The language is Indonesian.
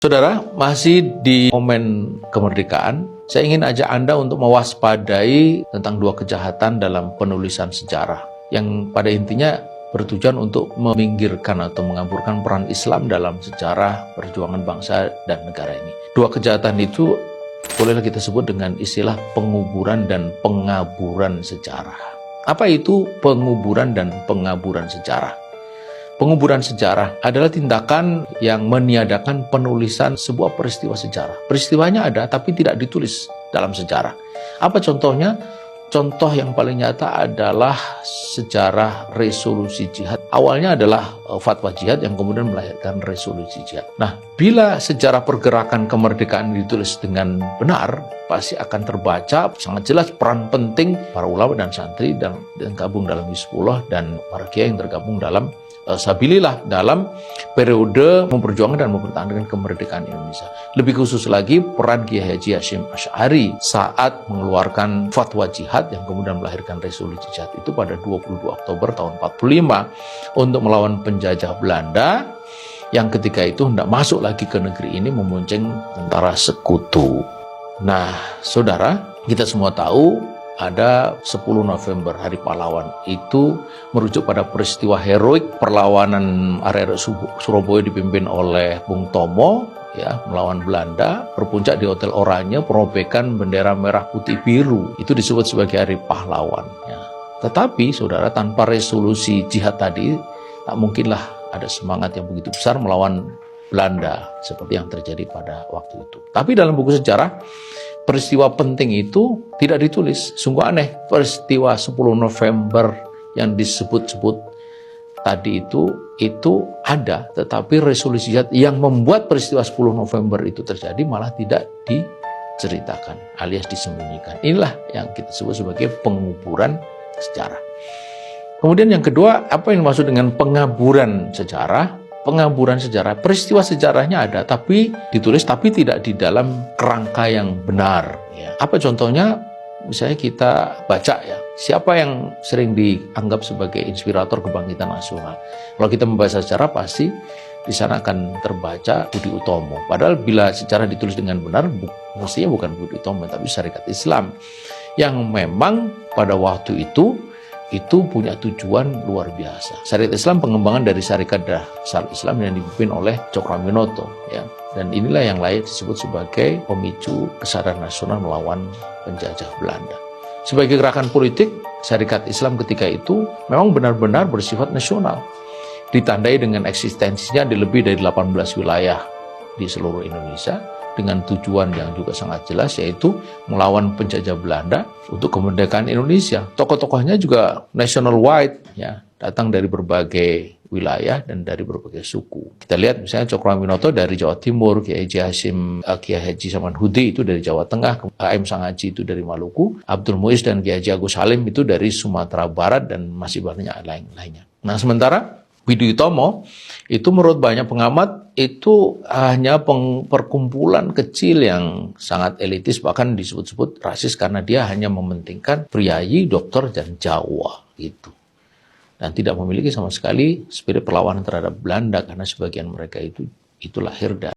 Saudara, masih di momen kemerdekaan, saya ingin ajak Anda untuk mewaspadai tentang dua kejahatan dalam penulisan sejarah yang pada intinya bertujuan untuk meminggirkan atau mengaburkan peran Islam dalam sejarah perjuangan bangsa dan negara ini. Dua kejahatan itu bolehlah kita sebut dengan istilah penguburan dan pengaburan sejarah. Apa itu penguburan dan pengaburan sejarah? Penguburan sejarah adalah tindakan yang meniadakan penulisan sebuah peristiwa sejarah. Peristiwanya ada tapi tidak ditulis dalam sejarah. Apa contohnya? Contoh yang paling nyata adalah sejarah resolusi jihad. Awalnya adalah fatwa jihad yang kemudian melahirkan resolusi jihad. Nah, bila sejarah pergerakan kemerdekaan ditulis dengan benar, pasti akan terbaca sangat jelas peran penting para ulama dan santri yang tergabung dalam Hizbullah dan para kiai yang tergabung dalam Sabilillah dalam periode memperjuangkan dan mempertahankan kemerdekaan Indonesia. Lebih khusus lagi peran Kiai Haji Hashim Asy'ari saat mengeluarkan fatwa jihad yang kemudian melahirkan resolusi jihad itu pada 22 Oktober tahun 45 untuk melawan penjajah Belanda yang ketika itu hendak masuk lagi ke negeri ini memonceng tentara sekutu. Nah, saudara, kita semua tahu ada 10 November, Hari Pahlawan. Itu merujuk pada peristiwa heroik perlawanan area Surabaya dipimpin oleh Bung Tomo ya, melawan Belanda, berpuncak di Hotel Oranye, perobekan bendera merah putih biru. Itu disebut sebagai Hari Pahlawan ya. Tetapi saudara, tanpa resolusi jihad tadi, tak mungkinlah ada semangat yang begitu besar melawan Belanda seperti yang terjadi pada waktu itu. Tapi dalam buku sejarah, peristiwa penting itu tidak ditulis. Sungguh aneh, peristiwa 10 November yang disebut-sebut tadi itu ada, tetapi resolusi jihad yang membuat peristiwa 10 November itu terjadi malah tidak diceritakan alias disembunyikan. Inilah yang kita sebut sebagai penguburan sejarah. Kemudian yang kedua, apa yang dimaksud dengan pengaburan sejarah? Pengaburan sejarah, peristiwa sejarahnya ada tapi ditulis tapi tidak di dalam kerangka yang benar ya. Apa contohnya? Misalnya kita baca ya, siapa yang sering dianggap sebagai inspirator kebangkitan nasional. Kalau kita membaca sejarah pasti di sana akan terbaca Budi Utomo. Padahal bila sejarah ditulis dengan benar mestinya bukan Budi Utomo tapi Syarikat Islam yang memang pada waktu itu punya tujuan luar biasa. Syarikat Islam pengembangan dari Syarikat Dasar Islam yang dipimpin oleh Cokroaminoto ya. Dan inilah yang lain disebut sebagai pemicu kesadaran nasional melawan penjajah Belanda. Sebagai gerakan politik, Syarikat Islam ketika itu memang benar-benar bersifat nasional. Ditandai dengan eksistensinya di lebih dari 18 wilayah di seluruh Indonesia dengan tujuan yang juga sangat jelas, yaitu melawan penjajah Belanda untuk kemerdekaan Indonesia. Tokoh-tokohnya juga national wide ya, datang dari berbagai wilayah dan dari berbagai suku. Kita lihat misalnya Cokroaminoto dari Jawa Timur, Kiai Haji Samanhudi itu dari Jawa Tengah, A.M. Sangaji itu dari Maluku, Abdul Muiz dan Kiai Haji Agus Salim itu dari Sumatera Barat dan masih banyak lainnya. Nah, sementara Budi Utomo itu menurut banyak pengamat itu hanya perkumpulan kecil yang sangat elitis, bahkan disebut-sebut rasis karena dia hanya mementingkan priayi, dokter, dan Jawa gitu. Dan tidak memiliki sama sekali spirit perlawanan terhadap Belanda karena sebagian mereka itu lahir dari